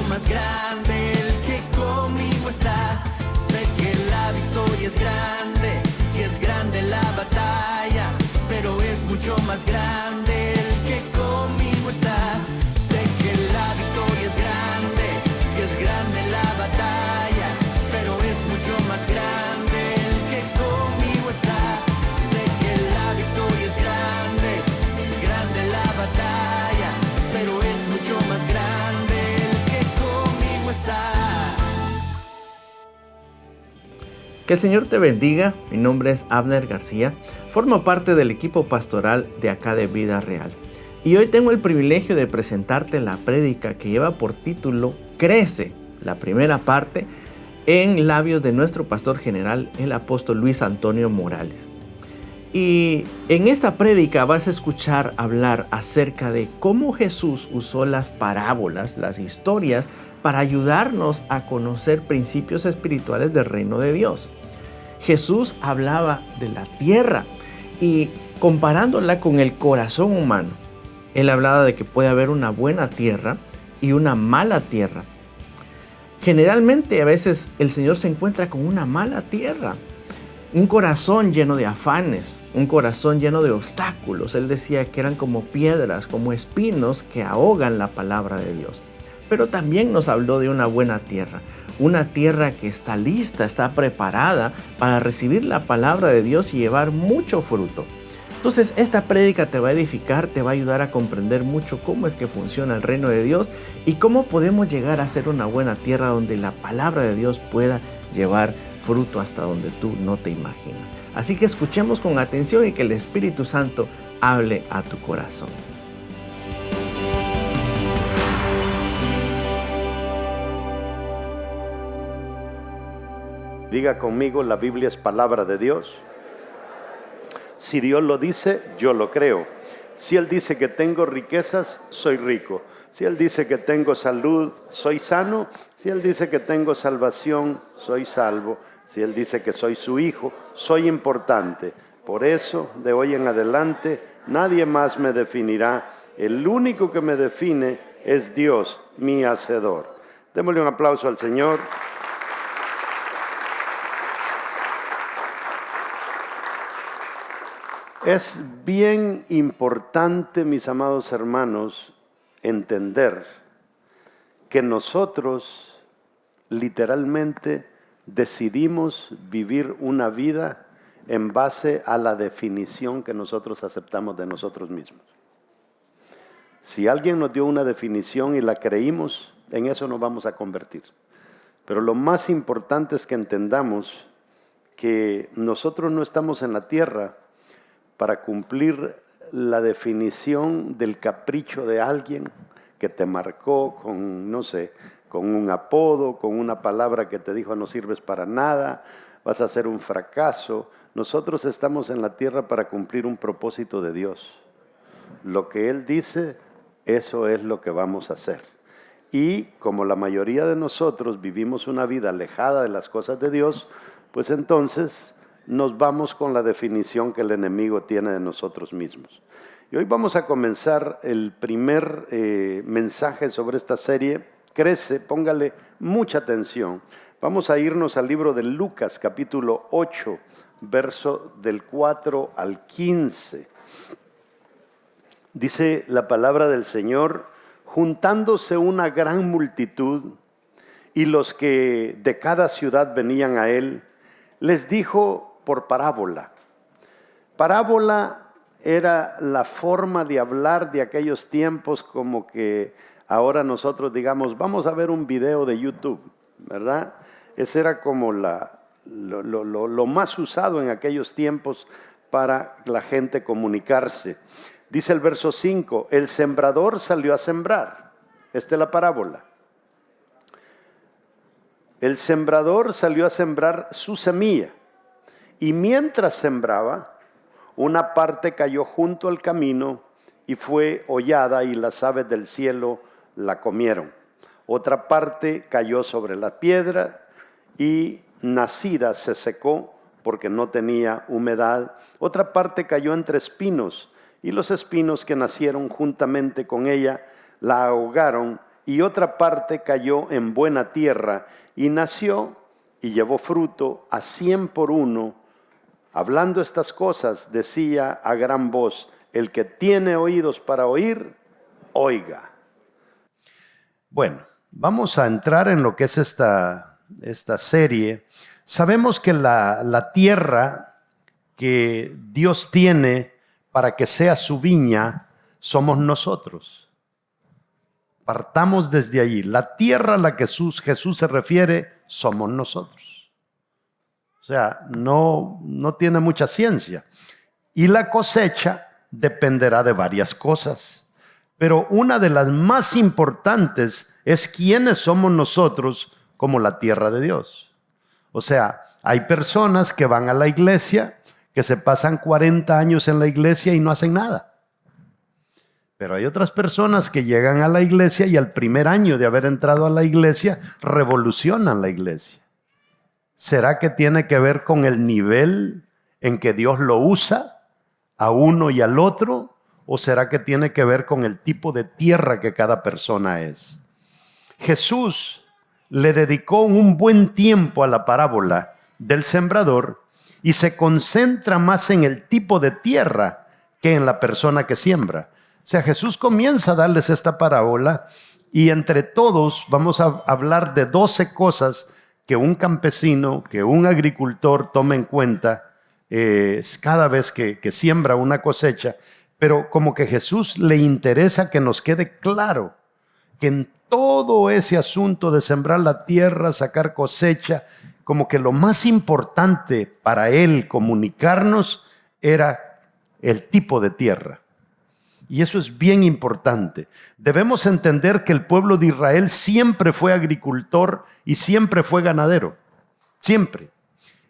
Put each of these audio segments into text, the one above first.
más grande el que conmigo está. Sé que la victoria es grande, si es grande la batalla, pero es mucho más grande el que conmigo está. Sé que la victoria es grande, si es grande la batalla, pero es mucho más grande el que conmigo está. Sé que la victoria es grande la batalla, pero es mucho más grande el que conmigo está. Que el Señor te bendiga. Mi nombre es Abner García. Formo parte del equipo pastoral de acá de Vida Real. Y hoy tengo el privilegio de presentarte la prédica que lleva por título Crece, la primera parte, en labios de nuestro pastor general, el apóstol Luis Antonio Morales. Y en esta prédica vas a escuchar hablar acerca de cómo Jesús usó las parábolas, las historias, para ayudarnos a conocer principios espirituales del reino de Dios. Jesús hablaba de la tierra y comparándola con el corazón humano. Él hablaba de que puede haber una buena tierra y una mala tierra. Generalmente a veces el Señor se encuentra con una mala tierra, un corazón lleno de afanes, un corazón lleno de obstáculos. Él decía que eran como piedras, como espinos que ahogan la palabra de Dios. Pero también nos habló de una buena tierra, una tierra que está lista, está preparada para recibir la palabra de Dios y llevar mucho fruto. Entonces esta prédica te va a edificar, te va a ayudar a comprender mucho cómo es que funciona el reino de Dios y cómo podemos llegar a ser una buena tierra donde la palabra de Dios pueda llevar fruto hasta donde tú no te imaginas. Así que escuchemos con atención y que el Espíritu Santo hable a tu corazón. Diga conmigo, la Biblia es palabra de Dios. Si Dios lo dice, yo lo creo. Si Él dice que tengo riquezas, soy rico. Si Él dice que tengo salud, soy sano. Si Él dice que tengo salvación, soy salvo. Si Él dice que soy su hijo, soy importante. Por eso, de hoy en adelante, nadie más me definirá. El único que me define es Dios, mi Hacedor. Démosle un aplauso al Señor. Es bien importante, mis amados hermanos, entender que nosotros literalmente decidimos vivir una vida en base a la definición que nosotros aceptamos de nosotros mismos. Si alguien nos dio una definición y la creímos, en eso nos vamos a convertir. Pero lo más importante es que entendamos que nosotros no estamos en la tierra para cumplir la definición del capricho de alguien que te marcó con, no sé, con un apodo, con una palabra que te dijo no sirves para nada, vas a ser un fracaso. Nosotros estamos en la tierra para cumplir un propósito de Dios. Lo que Él dice, eso es lo que vamos a hacer. Y como la mayoría de nosotros vivimos una vida alejada de las cosas de Dios, pues entonces nos vamos con la definición que el enemigo tiene de nosotros mismos. Y hoy vamos a comenzar el primer mensaje sobre esta serie, Crece. Póngale mucha atención. Vamos a irnos al libro de Lucas, capítulo 8, verso del 4 al 15. Dice la palabra del Señor: juntándose una gran multitud y los que de cada ciudad venían a él, les dijo por parábola. Parábola era la forma de hablar de aquellos tiempos, como que ahora nosotros digamos, vamos a ver un video de YouTube, ¿verdad? Ese era como lo más usado en aquellos tiempos para la gente comunicarse. Dice el verso 5, el sembrador salió a sembrar. Esta es la parábola. El sembrador salió a sembrar su semilla. Y mientras sembraba, una parte cayó junto al camino y fue hollada y las aves del cielo la comieron. Otra parte cayó sobre la piedra y nacida se secó porque no tenía humedad. Otra parte cayó entre espinos y los espinos que nacieron juntamente con ella la ahogaron y otra parte cayó en buena tierra y nació y llevó fruto a 100 por uno. Hablando estas cosas, decía a gran voz: el que tiene oídos para oír, oiga. Bueno, vamos a entrar en lo que es esta serie. Sabemos que la tierra que Dios tiene para que sea su viña somos nosotros. Partamos desde allí. La tierra a la que Jesús se refiere somos nosotros. O sea, no tiene mucha ciencia. Y la cosecha dependerá de varias cosas. Pero una de las más importantes es quiénes somos nosotros como la tierra de Dios. O sea, hay personas que van a la iglesia, que se pasan 40 años en la iglesia y no hacen nada. Pero hay otras personas que llegan a la iglesia y al primer año de haber entrado a la iglesia, revolucionan la iglesia. ¿Será que tiene que ver con el nivel en que Dios lo usa a uno y al otro? ¿O será que tiene que ver con el tipo de tierra que cada persona es? Jesús le dedicó un buen tiempo a la parábola del sembrador y se concentra más en el tipo de tierra que en la persona que siembra. O sea, Jesús comienza a darles esta parábola y entre todos vamos a hablar de 12 cosas que un campesino, que un agricultor toma en cuenta cada vez que siembra una cosecha. Pero como que Jesús le interesa que nos quede claro que en todo ese asunto de sembrar la tierra, sacar cosecha, como que lo más importante para él comunicarnos era el tipo de tierra. Y eso es bien importante. Debemos entender que el pueblo de Israel siempre fue agricultor y siempre fue ganadero. Siempre.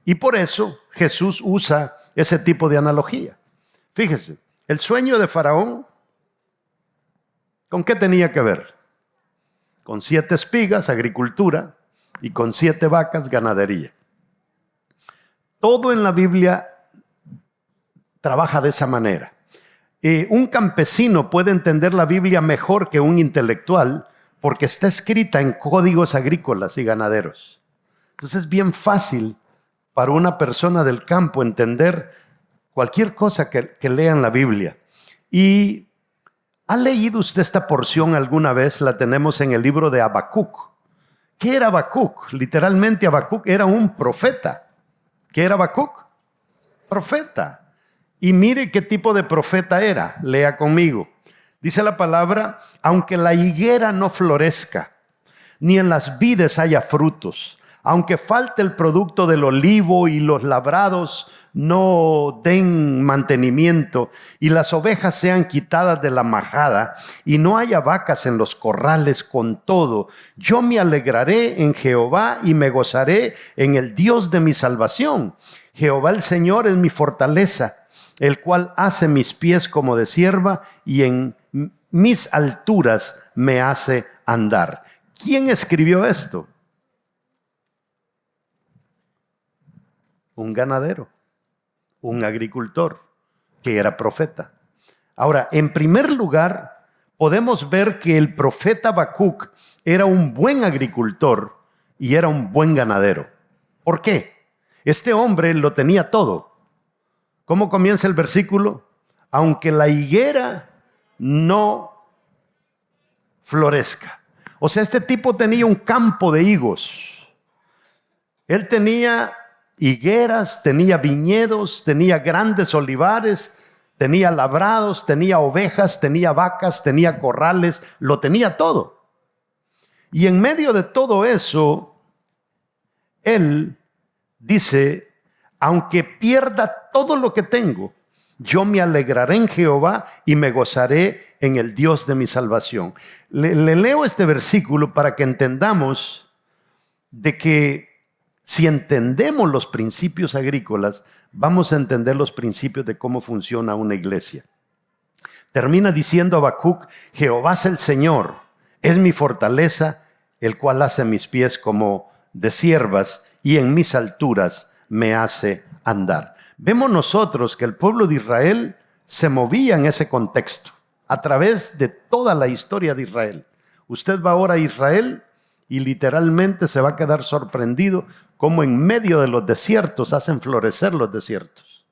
Y por eso Jesús usa ese tipo de analogía. Fíjese, el sueño de Faraón, ¿con qué tenía que ver? Con 7 espigas, agricultura, y con 7 vacas, ganadería. Todo en la Biblia trabaja de esa manera. Un campesino puede entender la Biblia mejor que un intelectual porque está escrita en códigos agrícolas y ganaderos. Entonces es bien fácil para una persona del campo entender cualquier cosa que lea en la Biblia. ¿Y ha leído usted esta porción alguna vez? La tenemos en el libro de Habacuc. ¿Qué era Habacuc? Literalmente Habacuc era un profeta. ¿Qué era Habacuc? Profeta. Y mire qué tipo de profeta era. Lea conmigo. Dice la palabra: aunque la higuera no florezca, ni en las vides haya frutos, aunque falte el producto del olivo y los labrados no den mantenimiento y las ovejas sean quitadas de la majada y no haya vacas en los corrales, con todo, yo me alegraré en Jehová y me gozaré en el Dios de mi salvación. Jehová el Señor es mi fortaleza, el cual hace mis pies como de cierva y en mis alturas me hace andar. ¿Quién escribió esto? Un ganadero, un agricultor que era profeta. Ahora, en primer lugar, podemos ver que el profeta Habacuc era un buen agricultor y era un buen ganadero. ¿Por qué? Este hombre lo tenía todo. ¿Cómo comienza el versículo? Aunque la higuera no florezca. O sea, este tipo tenía un campo de higos. Él tenía higueras, tenía viñedos, tenía grandes olivares, tenía labrados, tenía ovejas, tenía vacas, tenía corrales, lo tenía todo. Y en medio de todo eso, él dice: aunque pierda todo lo que tengo, yo me alegraré en Jehová y me gozaré en el Dios de mi salvación. Le leo este versículo para que entendamos de que si entendemos los principios agrícolas, vamos a entender los principios de cómo funciona una iglesia. Termina diciendo Habacuc: Jehová es el Señor, es mi fortaleza, el cual hace mis pies como de ciervas y en mis alturas me hace andar. Vemos nosotros que el pueblo de Israel se movía en ese contexto a través de toda la historia de Israel. Usted va ahora a Israel y literalmente se va a quedar sorprendido cómo en medio de los desiertos hacen florecer los desiertos.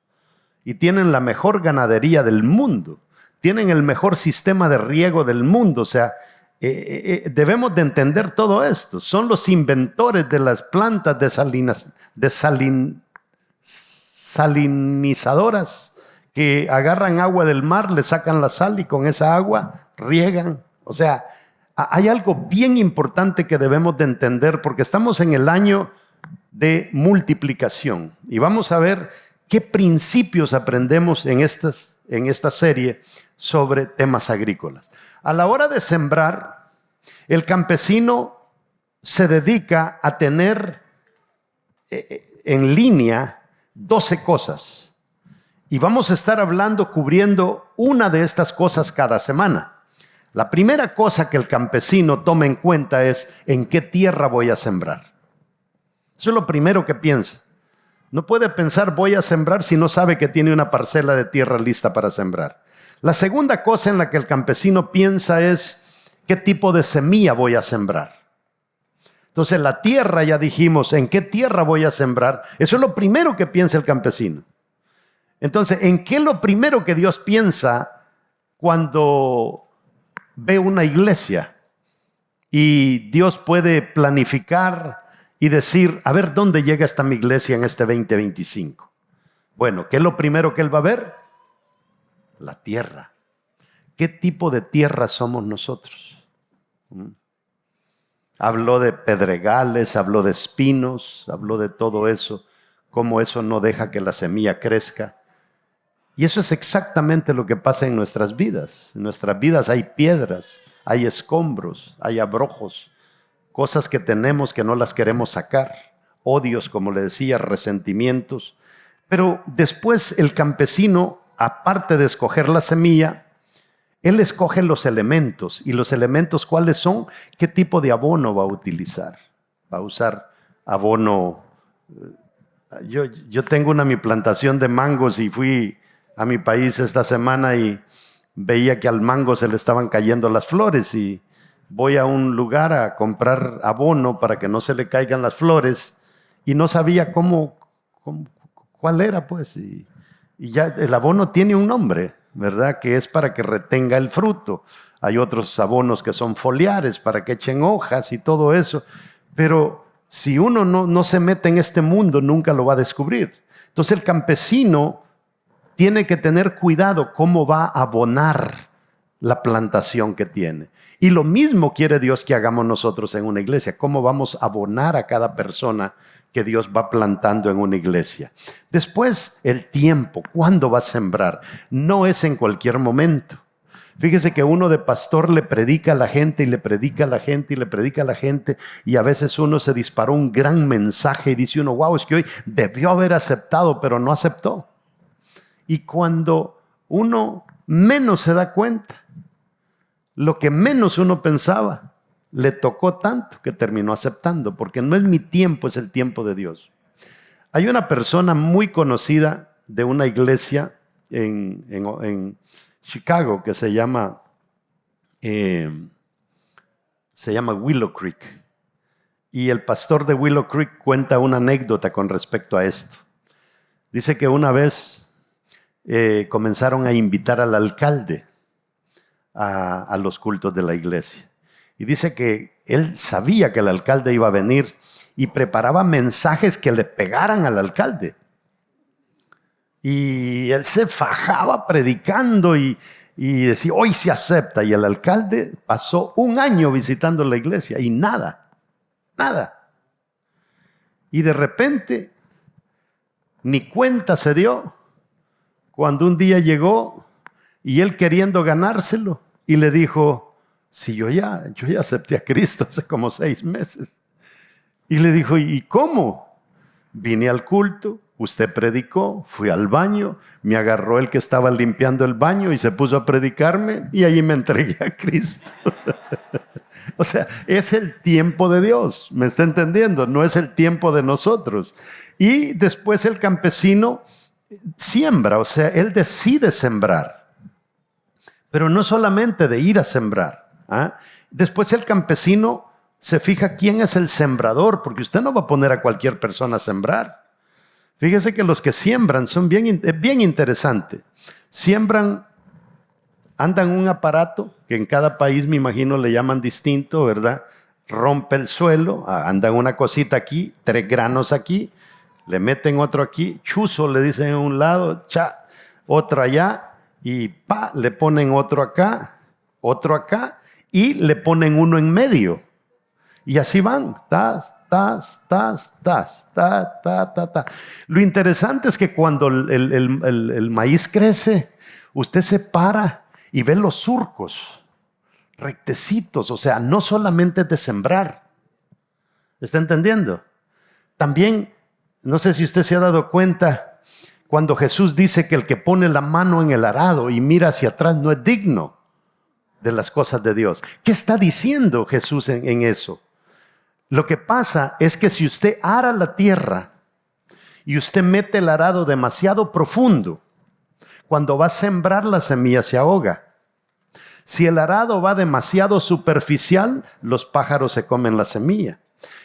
Y tienen la mejor ganadería del mundo. Tienen el mejor sistema de riego del mundo. O sea, debemos de entender todo esto. Son los inventores de las plantas salinizadoras que agarran agua del mar, le sacan la sal y con esa agua riegan. O sea, hay algo bien importante que debemos de entender porque estamos en el año de multiplicación. Y vamos a ver qué principios aprendemos en esta serie sobre temas agrícolas. A la hora de sembrar, el campesino se dedica a tener en línea 12 cosas. Y vamos a estar cubriendo una de estas cosas cada semana. La primera cosa que el campesino toma en cuenta es ¿en qué tierra voy a sembrar? Eso es lo primero que piensa. No puede pensar voy a sembrar si no sabe que tiene una parcela de tierra lista para sembrar. La segunda cosa en la que el campesino piensa es ¿qué tipo de semilla voy a sembrar? Entonces la tierra, ya dijimos, ¿en qué tierra voy a sembrar? Eso es lo primero que piensa el campesino. Entonces, ¿en qué es lo primero que Dios piensa cuando ve una iglesia? Y Dios puede planificar y decir, a ver, ¿dónde llega esta mi iglesia en este 2025? Bueno, ¿qué es lo primero que Él va a ver? La tierra. ¿Qué tipo de tierra somos nosotros? Habló de pedregales, habló de espinos, habló de todo eso, cómo eso no deja que la semilla crezca. Y eso es exactamente lo que pasa en nuestras vidas. En nuestras vidas hay piedras, hay escombros, hay abrojos, cosas que tenemos que no las queremos sacar, odios, como le decía, resentimientos. Pero después el campesino, aparte de escoger la semilla, él escoge los elementos. ¿Y los elementos cuáles son? ¿Qué tipo de abono va a utilizar? Va a usar abono. Yo tengo mi plantación de mangos y fui a mi país esta semana y veía que al mango se le estaban cayendo las flores y voy a un lugar a comprar abono para que no se le caigan las flores y no sabía cuál era pues y ya el abono tiene un nombre, ¿verdad? Que es para que retenga el fruto. Hay otros abonos que son foliares para que echen hojas y todo eso, pero si uno no se mete en este mundo nunca lo va a descubrir. Entonces el campesino tiene que tener cuidado cómo va a abonar la plantación que tiene. Y lo mismo quiere Dios que hagamos nosotros en una iglesia. Cómo vamos a abonar a cada persona que Dios va plantando en una iglesia. Después, el tiempo. ¿Cuándo va a sembrar? No es en cualquier momento. Fíjese que uno de pastor le predica a la gente y le predica a la gente y le predica a la gente y a veces uno se disparó un gran mensaje y dice uno, wow, es que hoy debió haber aceptado, pero no aceptó. Y cuando uno menos se da cuenta, lo que menos uno pensaba, le tocó tanto que terminó aceptando, porque no es mi tiempo, es el tiempo de Dios. Hay una persona muy conocida de una iglesia en Chicago que se llama Willow Creek. Y el pastor de Willow Creek cuenta una anécdota con respecto a esto. Dice que una vez comenzaron a invitar al alcalde a los cultos de la iglesia. Y dice que él sabía que el alcalde iba a venir y preparaba mensajes que le pegaran al alcalde. Y él se fajaba predicando y decía, hoy se acepta. Y el alcalde pasó un año visitando la iglesia y nada. Y de repente, ni cuenta se dio cuando un día llegó y él queriendo ganárselo y le dijo, si yo ya acepté a Cristo hace como 6 meses. Y le dijo, ¿y cómo? Vine al culto, usted predicó, fui al baño, me agarró el que estaba limpiando el baño y se puso a predicarme y ahí me entregué a Cristo. O sea, es el tiempo de Dios, ¿me está entendiendo? No es el tiempo de nosotros. Y después el campesino siembra, o sea, él decide sembrar. Pero no solamente de ir a sembrar. Después el campesino se fija quién es el sembrador, porque usted no va a poner a cualquier persona a sembrar. Fíjese que los que siembran son bien interesante. Siembran, andan un aparato que en cada país me imagino le llaman distinto, ¿verdad? Rompe el suelo, andan una cosita aquí, 3 granos aquí, le meten otro aquí, chuzo le dicen en un lado, otro allá, y le ponen otro acá y le ponen uno en medio. Y así van, Lo interesante es que cuando el maíz crece, usted se para y ve los surcos rectecitos, o sea, no solamente de sembrar. ¿Está entendiendo? También, no sé si usted se ha dado cuenta, cuando Jesús dice que el que pone la mano en el arado y mira hacia atrás no es digno de las cosas de Dios. ¿Qué está diciendo Jesús en eso? Lo que pasa es que si usted ara la tierra y usted mete el arado demasiado profundo, cuando va a sembrar la semilla se ahoga. Si el arado va demasiado superficial, los pájaros se comen la semilla.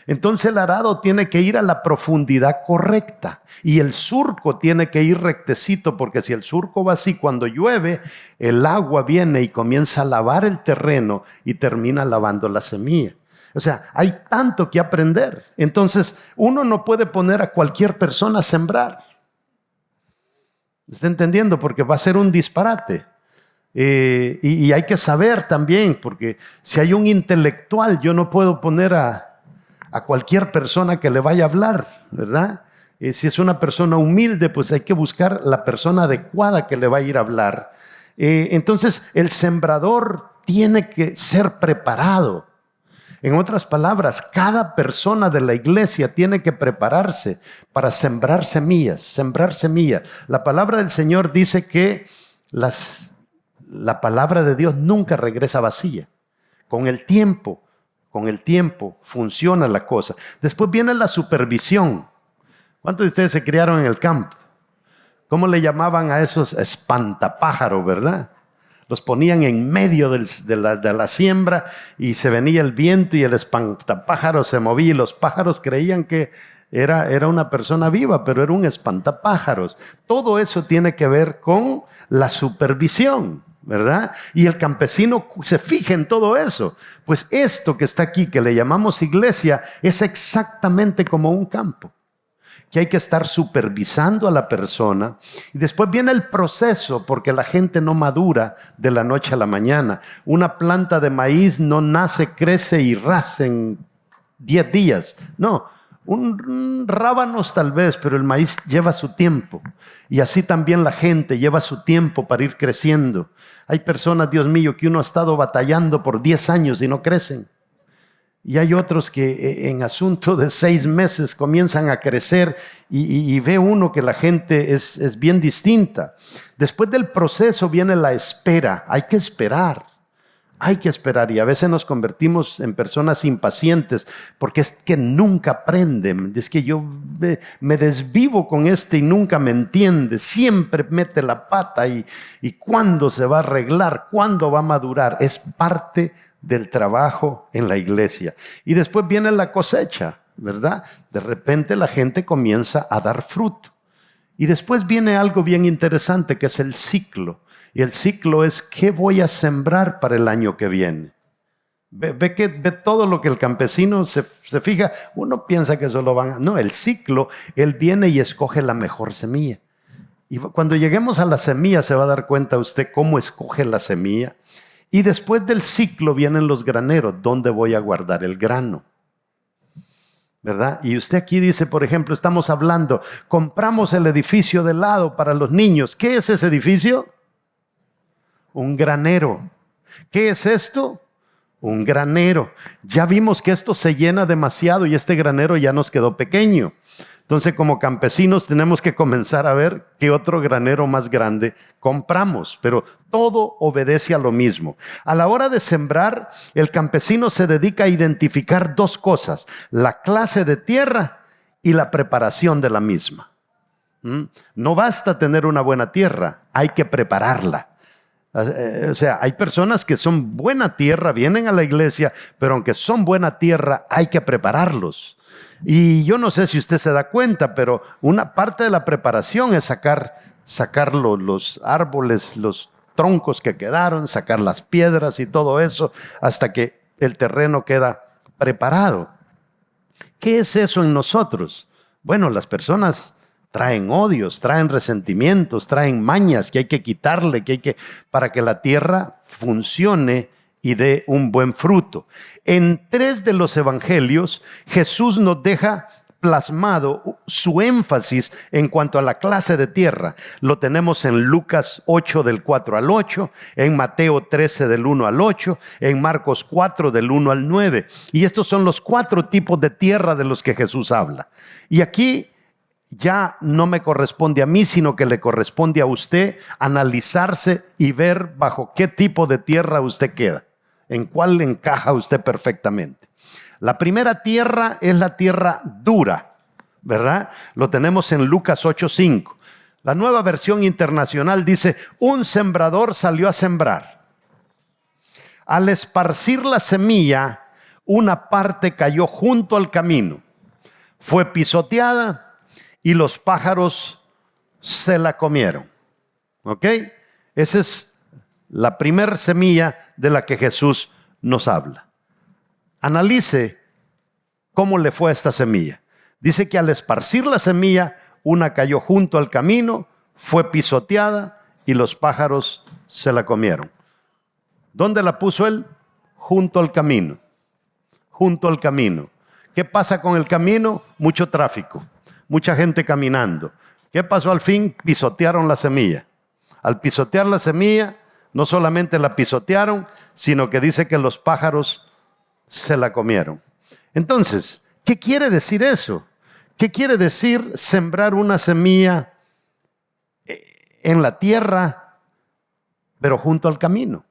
Entonces el arado tiene que ir a la profundidad correcta y el surco tiene que ir rectecito, porque si el surco va así, cuando llueve, el agua viene y comienza a lavar el terreno y termina lavando la semilla. O sea, hay tanto que aprender. Entonces, uno no puede poner a cualquier persona a sembrar. ¿Está entendiendo? Porque va a ser un disparate. Y hay que saber también, porque si hay un intelectual, yo no puedo poner a cualquier persona que le vaya a hablar, ¿verdad? Si es una persona humilde, pues hay que buscar la persona adecuada que le va a ir a hablar. Entonces, el sembrador tiene que ser preparado. En otras palabras, cada persona de la iglesia tiene que prepararse para sembrar semillas, La palabra del Señor dice que la palabra de Dios nunca regresa vacía. Con el tiempo funciona la cosa. Después viene la supervisión. ¿Cuántos de ustedes se criaron en el campo? ¿Cómo le llamaban a esos espantapájaros, verdad? Los ponían en medio de la siembra y se venía el viento y el espantapájaro se movía y los pájaros creían que era una persona viva, pero era un espantapájaros. Todo eso tiene que ver con la supervisión, ¿verdad? Y el campesino se fija en todo eso. Pues esto que está aquí, que le llamamos iglesia, es exactamente como un campo, que hay que estar supervisando a la persona. Y después viene el proceso, porque la gente no madura de la noche a la mañana. Una planta de maíz no nace, crece y raza en 10 días. No, un rábanos tal vez, pero el maíz lleva su tiempo. Y así también la gente lleva su tiempo para ir creciendo. Hay personas, Dios mío, que uno ha estado batallando por 10 años y no crecen. Y hay otros que en asunto de 6 meses comienzan a crecer y ve uno que la gente es bien distinta. Después del proceso viene la espera. Hay que esperar y a veces nos convertimos en personas impacientes porque es que nunca aprenden. Es que yo me desvivo con y nunca me entiende. Siempre mete la pata y ¿cuándo se va a arreglar? ¿Cuándo va a madurar? Es parte del trabajo en la iglesia. Y después viene la cosecha, ¿verdad? De repente la gente comienza a dar fruto. Y después viene algo bien interesante que es el ciclo. Y el ciclo es ¿qué voy a sembrar para el año que viene? Ve todo lo que el campesino se fija. Uno piensa que solo van. No, el ciclo, él viene y escoge la mejor semilla. Y cuando lleguemos a la semilla se va a dar cuenta usted cómo escoge la semilla. Y después del ciclo vienen los graneros. ¿Dónde voy a guardar el grano? ¿Verdad? Y usted aquí dice, por ejemplo, estamos hablando, compramos el edificio de lado para los niños. ¿Qué es ese edificio? Un granero. ¿Qué es esto? Un granero. Ya vimos que esto se llena demasiado y este granero ya nos quedó pequeño. Entonces, como campesinos tenemos que comenzar a ver qué otro granero más grande compramos. Pero todo obedece a lo mismo. A la hora de sembrar, el campesino se dedica a identificar 2 cosas: la clase de tierra y la preparación de la misma. No basta tener una buena tierra, hay que prepararla. O sea, hay personas que son buena tierra, vienen a la iglesia, pero aunque son buena tierra, hay que prepararlos. Y yo no sé si usted se da cuenta, pero una parte de la preparación es sacar los árboles, los troncos que quedaron, sacar las piedras y todo eso, hasta que el terreno queda preparado. ¿Qué es eso en nosotros? Bueno, las personas traen odios, traen resentimientos, traen mañas que hay que quitarle, para que la tierra funcione y dé un buen fruto. En 3 de los evangelios, Jesús nos deja plasmado su énfasis en cuanto a la clase de tierra. Lo tenemos en Lucas 8 del 4 al 8, en Mateo 13 del 1 al 8, en Marcos 4 del 1 al 9. Y estos son los 4 tipos de tierra de los que Jesús habla. Y aquí ya no me corresponde a mí, sino que le corresponde a usted analizarse y ver bajo qué tipo de tierra usted queda, en cuál encaja usted perfectamente. La primera tierra es la tierra dura, ¿verdad? Lo tenemos en Lucas 8:5. La Nueva Versión Internacional dice: un sembrador salió a sembrar. Al esparcir la semilla, una parte cayó junto al camino. Fue pisoteada y los pájaros se la comieron. ¿Ok? Esa es la primera semilla de la que Jesús nos habla. Analice cómo le fue a esta semilla. Dice que al esparcir la semilla, una cayó junto al camino, fue pisoteada y los pájaros se la comieron. ¿Dónde la puso él? Junto al camino. Junto al camino. ¿Qué pasa con el camino? Mucho tráfico, mucha gente caminando. ¿Qué pasó al fin? Pisotearon la semilla. Al pisotear la semilla, no solamente la pisotearon, sino que dice que los pájaros se la comieron. Entonces, ¿qué quiere decir eso? ¿Qué quiere decir sembrar una semilla en la tierra, pero junto al camino?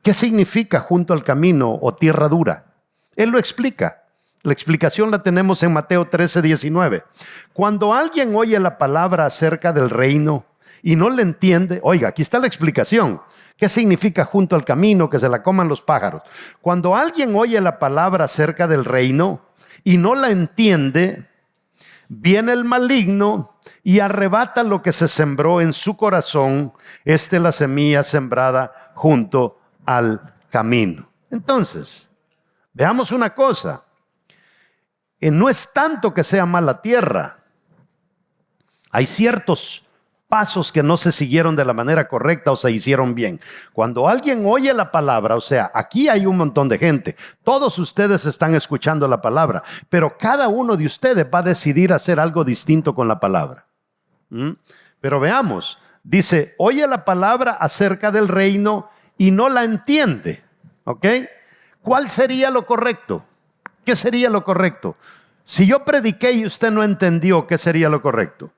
¿Qué significa junto al camino o tierra dura? Él lo explica. La explicación la tenemos en Mateo 13:19. Cuando alguien oye la palabra acerca del reino y no le entiende, oiga, aquí está la explicación. ¿Qué significa junto al camino, que se la coman los pájaros? Cuando alguien oye la palabra acerca del reino y no la entiende, viene el maligno y arrebata lo que se sembró en su corazón. Esta es la semilla sembrada junto al camino. Entonces, veamos una cosa. No es tanto que sea mala tierra. Hay ciertos pasos que no se siguieron de la manera correcta o se hicieron bien. Cuando alguien oye la palabra, o sea, aquí hay un montón de gente, todos ustedes están escuchando la palabra, pero cada uno de ustedes va a decidir hacer algo distinto con la palabra. Pero veamos, dice, oye la palabra acerca del reino y no la entiende. ¿Ok? ¿Cuál sería lo correcto? ¿Qué sería lo correcto? Si yo prediqué y usted no entendió, ¿qué sería lo correcto?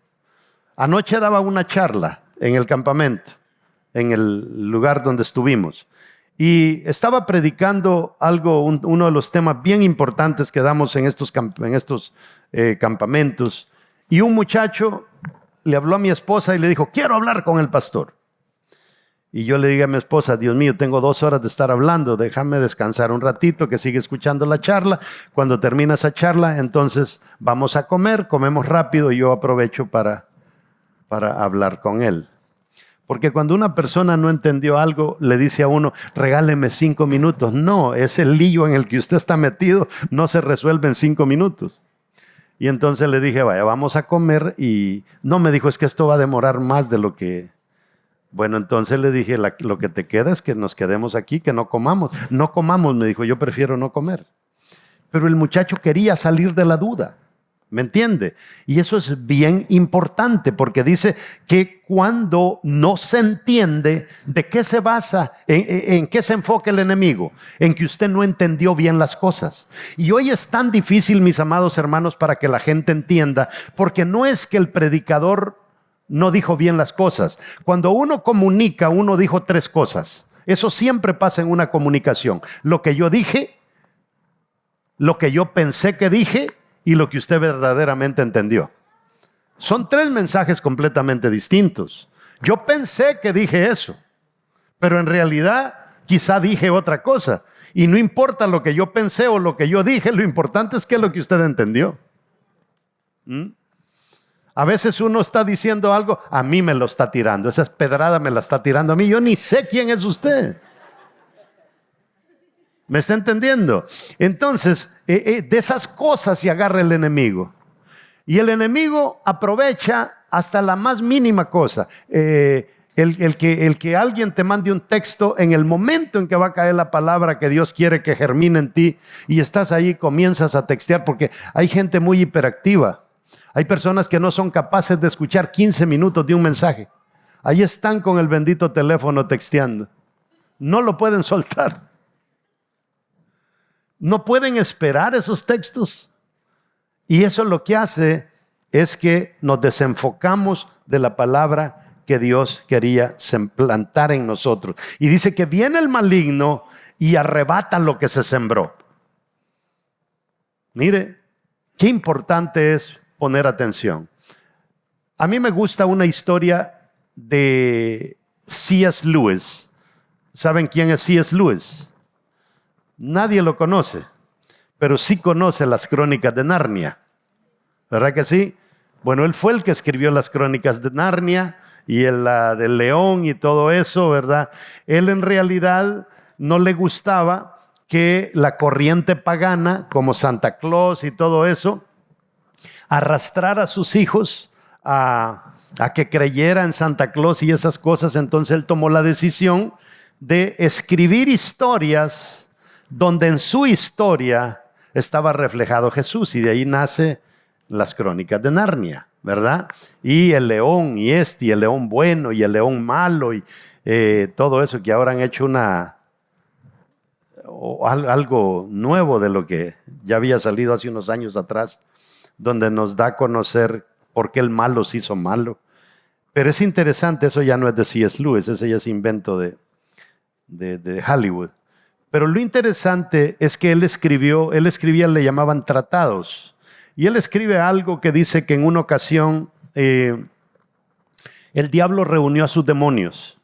Anoche daba una charla en el campamento, en el lugar donde estuvimos, y estaba predicando algo, uno de los temas bien importantes que damos en estos campamentos, y un muchacho le habló a mi esposa y le dijo: quiero hablar con el pastor. Y yo le dije a mi esposa: Dios mío, tengo 2 horas de estar hablando, déjame descansar un ratito, que sigue escuchando la charla. Cuando termina esa charla, entonces vamos a comer, comemos rápido y yo aprovecho para hablar con él. Porque cuando una persona no entendió algo, le dice a uno: regáleme 5 minutos. No, ese lío en el que usted está metido no se resuelve en 5 minutos. Y entonces le dije: vaya, vamos a comer. Y no, me dijo: es que esto va a demorar más de lo que... Bueno, entonces le dije: lo que te queda es que nos quedemos aquí, que no comamos. No comamos, me dijo, yo prefiero no comer. Pero el muchacho quería salir de la duda. ¿Me entiende? Y eso es bien importante, porque dice que cuando no se entiende, ¿de qué se basa? ¿En qué se enfoca el enemigo? En que usted no entendió bien las cosas. Y hoy es tan difícil, mis amados hermanos, para que la gente entienda, porque no es que el predicador no dijo bien las cosas. Cuando uno comunica, uno dijo 3 cosas. Eso siempre pasa en una comunicación: lo que yo dije, lo que yo pensé que dije y lo que usted verdaderamente entendió. Son 3 mensajes completamente distintos. Yo pensé que dije eso, pero en realidad quizá dije otra cosa. Y no importa lo que yo pensé o lo que yo dije, lo importante es que lo que usted entendió. A veces uno está diciendo algo, a mí me lo está tirando, esa pedrada me la está tirando a mí, yo ni sé quién es usted. ¿Me está entendiendo? Entonces, de esas cosas se agarra el enemigo. Y el enemigo aprovecha hasta la más mínima cosa. El que alguien te mande un texto en el momento en que va a caer la palabra que Dios quiere que germine en ti, y estás ahí, comienzas a textear, porque hay gente muy hiperactiva. Hay personas que no son capaces de escuchar 15 minutos de un mensaje. Ahí están con el bendito teléfono texteando. No lo pueden soltar. No pueden esperar esos textos. Y eso lo que hace es que nos desenfocamos de la palabra que Dios quería plantar en nosotros. Y dice que viene el maligno y arrebata lo que se sembró. Mire, qué importante es poner atención. A mí me gusta una historia de C.S. Lewis. ¿Saben quién es C.S. Lewis? Nadie lo conoce, pero sí conoce las Crónicas de Narnia. ¿Verdad que sí? Bueno, él fue el que escribió las Crónicas de Narnia y la del león y todo eso, ¿verdad? Él en realidad no le gustaba que la corriente pagana, como Santa Claus y todo eso, arrastrar a sus hijos a que creyera en Santa Claus y esas cosas. Entonces él tomó la decisión de escribir historias donde en su historia estaba reflejado Jesús, y de ahí nace las Crónicas de Narnia, ¿verdad? Y el león y y el león bueno y el león malo y todo eso, que ahora han hecho algo nuevo de lo que ya había salido hace unos años atrás, donde nos da a conocer por qué el malo se hizo malo. Pero es interesante, eso ya no es de C.S. Lewis, ese ya es invento de Hollywood. Pero lo interesante es que él escribía, le llamaban tratados. Y él escribe algo que dice que en una ocasión el diablo reunió a sus demonios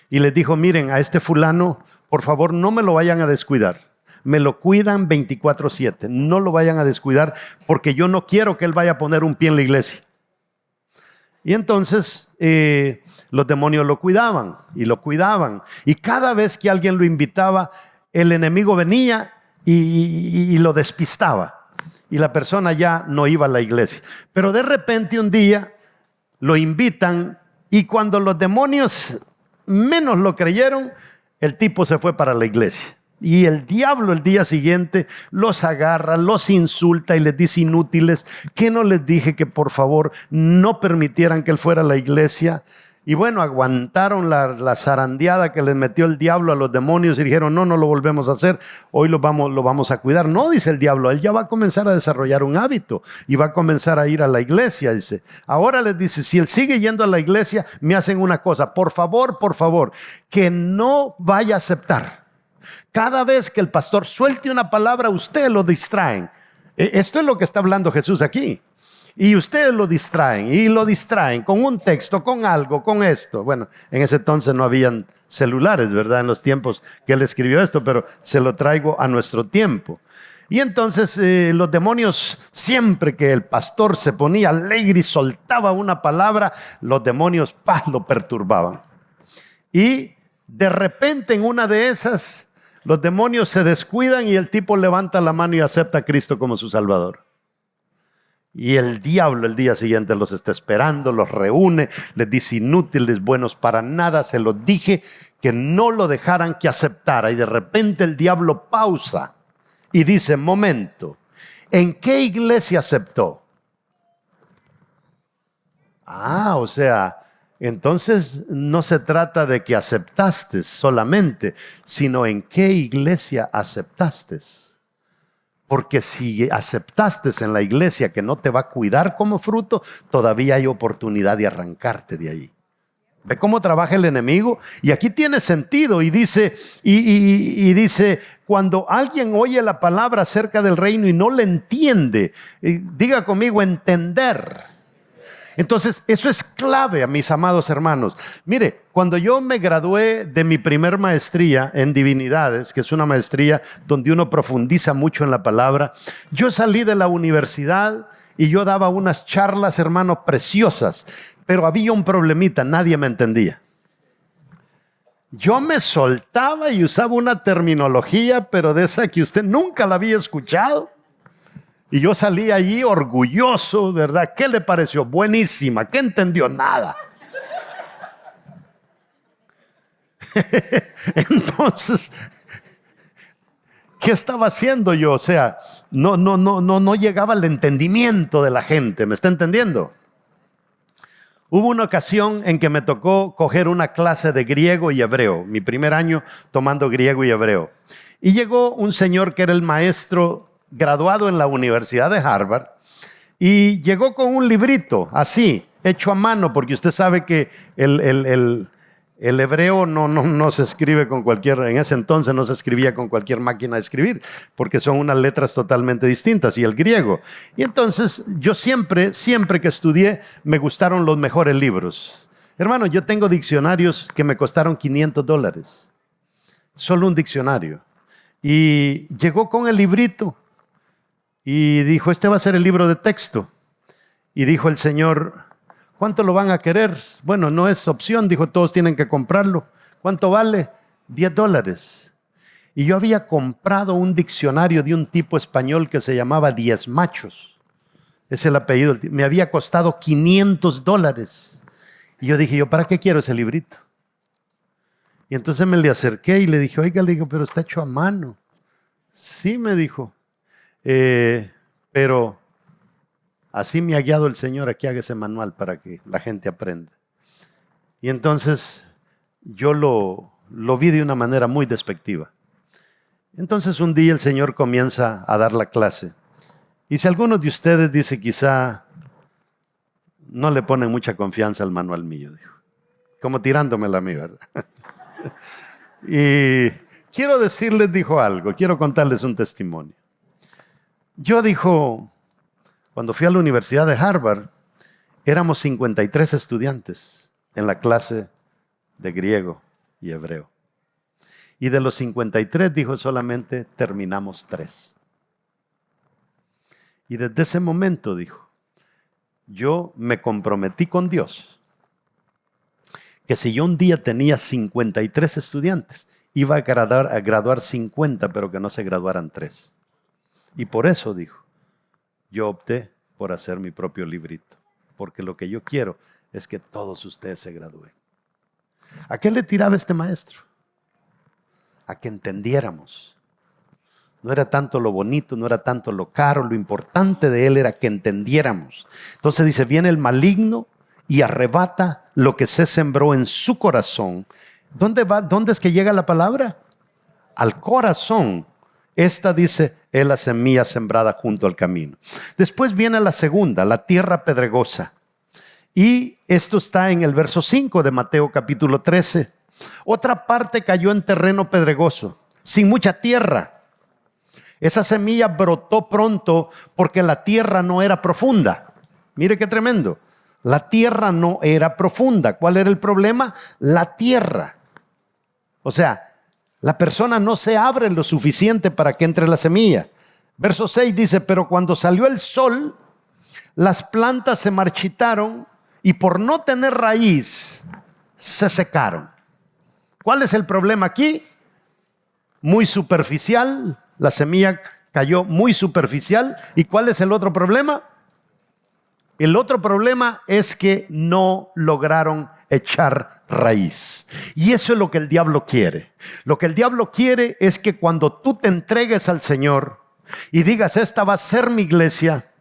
y les dijo: miren, a este fulano, por favor, no me lo vayan a descuidar. Me lo cuidan 24/7. No lo vayan a descuidar, porque yo no quiero que él vaya a poner un pie en la iglesia. Y entonces los demonios lo cuidaban y lo cuidaban. Y cada vez que alguien lo invitaba, el enemigo venía y lo despistaba. Y la persona ya no iba a la iglesia. Pero de repente un día lo invitan, y cuando los demonios menos lo creyeron, el tipo se fue para la iglesia. Y el diablo el día siguiente los agarra, los insulta y les dice inútiles, que no les dije que por favor no permitieran que él fuera a la iglesia. Y bueno, aguantaron la zarandeada que les metió el diablo a los demonios y dijeron: no lo volvemos a hacer, hoy lo vamos a cuidar. No, dice el diablo, él ya va a comenzar a desarrollar un hábito y va a comenzar a ir a la iglesia. Dice, ahora les dice, si él sigue yendo a la iglesia, me hacen una cosa, por favor, que no vaya a aceptar. Cada vez que el pastor suelte una palabra, ustedes lo distraen. Esto es lo que está hablando Jesús aquí. Y ustedes lo distraen con un texto, con algo, con esto. Bueno, en ese entonces no habían celulares, ¿verdad? En los tiempos que él escribió esto, pero se lo traigo a nuestro tiempo. Y entonces los demonios, siempre que el pastor se ponía alegre y soltaba una palabra, los demonios lo perturbaban. Y de repente en una de esas, los demonios se descuidan y el tipo levanta la mano y acepta a Cristo como su Salvador. Y el diablo el día siguiente los está esperando, los reúne, les dice inútiles, buenos para nada. Se los dije que no lo dejaran que aceptara. Y de repente el diablo pausa y dice: momento, ¿en qué iglesia aceptó? O sea, entonces no se trata de que aceptaste solamente, sino en qué iglesia aceptaste. Porque si aceptaste en la iglesia que no te va a cuidar como fruto, todavía hay oportunidad de arrancarte de ahí. ¿Ve cómo trabaja el enemigo? Y aquí tiene sentido. Y dice, dice, cuando alguien oye la palabra acerca del reino y no le entiende, diga conmigo, entender. Entonces, eso es clave, a mis amados hermanos. Mire, cuando yo me gradué de mi primer maestría en divinidades, que es una maestría donde uno profundiza mucho en la palabra, yo salí de la universidad y yo daba unas charlas, hermanos, preciosas, pero había un problemita, nadie me entendía. Yo me soltaba y usaba una terminología, pero de esa que usted nunca la había escuchado. Y yo salí allí orgulloso, ¿verdad? ¿Qué le pareció? Buenísima. ¿Qué entendió? Nada. Entonces, ¿qué estaba haciendo yo? O sea, no llegaba al entendimiento de la gente. ¿Me está entendiendo? Hubo una ocasión en que me tocó coger una clase de griego y hebreo. Mi primer año tomando griego y hebreo. Y llegó un señor que era el maestro graduado en la Universidad de Harvard, y llegó con un librito así, hecho a mano, porque usted sabe que el hebreo no se escribe con cualquier, en ese entonces no se escribía con cualquier máquina de escribir, porque son unas letras totalmente distintas, y el griego. Y entonces yo siempre que estudié, me gustaron los mejores libros. Hermano, yo tengo diccionarios que me costaron $500, solo un diccionario. Y llegó con el librito y dijo, este va a ser el libro de texto. Y dijo el señor, ¿cuánto lo van a querer? Bueno, no es opción, dijo, todos tienen que comprarlo. ¿Cuánto vale? $10. Y yo había comprado un diccionario de un tipo español que se llamaba Diez Machos. Es el apellido. Me había costado $500. Y yo dije, ¿para qué quiero ese librito? Y entonces me le acerqué y le dije, oiga, le digo, pero está hecho a mano. Sí, me dijo. Pero así me ha guiado el Señor, aquí haga ese manual para que la gente aprenda. Y entonces yo lo vi de una manera muy despectiva. Entonces un día el Señor comienza a dar la clase. Y si alguno de ustedes dice, quizá no le ponen mucha confianza al manual mío, dijo, como tirándomela a mí, ¿verdad? Y quiero decirles, dijo algo, quiero contarles un testimonio. Yo, dijo, cuando fui a la Universidad de Harvard, éramos 53 estudiantes en la clase de griego y hebreo. Y de los 53, dijo, solamente terminamos 3. Y desde ese momento, dijo, yo me comprometí con Dios que si yo un día tenía 53 estudiantes, iba a graduar 50, pero que no se graduaran 3. Y por eso, dijo, yo opté por hacer mi propio librito, porque lo que yo quiero es que todos ustedes se gradúen. ¿A qué le tiraba este maestro? A que entendiéramos. No era tanto lo bonito, no era tanto lo caro, lo importante de él era que entendiéramos. Entonces dice, viene el maligno y arrebata lo que se sembró en su corazón. ¿Dónde va? ¿Dónde es que llega la palabra? Al corazón. Esta, dice, es la semilla sembrada junto al camino. Después viene la segunda, la tierra pedregosa. Y esto está en el verso 5 de Mateo capítulo 13. Otra parte cayó en terreno pedregoso, sin mucha tierra. Esa semilla brotó pronto porque la tierra no era profunda. Mire qué tremendo. La tierra no era profunda. ¿Cuál era el problema? La tierra. O sea, la persona no se abre lo suficiente para que entre la semilla. Verso 6 dice, pero cuando salió el sol, las plantas se marchitaron y por no tener raíz, se secaron. ¿Cuál es el problema aquí? Muy superficial. La semilla cayó muy superficial. ¿Y cuál es el otro problema? El otro problema es que no lograron echar raíz. Y eso es lo que el diablo quiere. Lo que el diablo quiere es que cuando tú te entregues al Señor y digas, esta va a ser mi iglesia,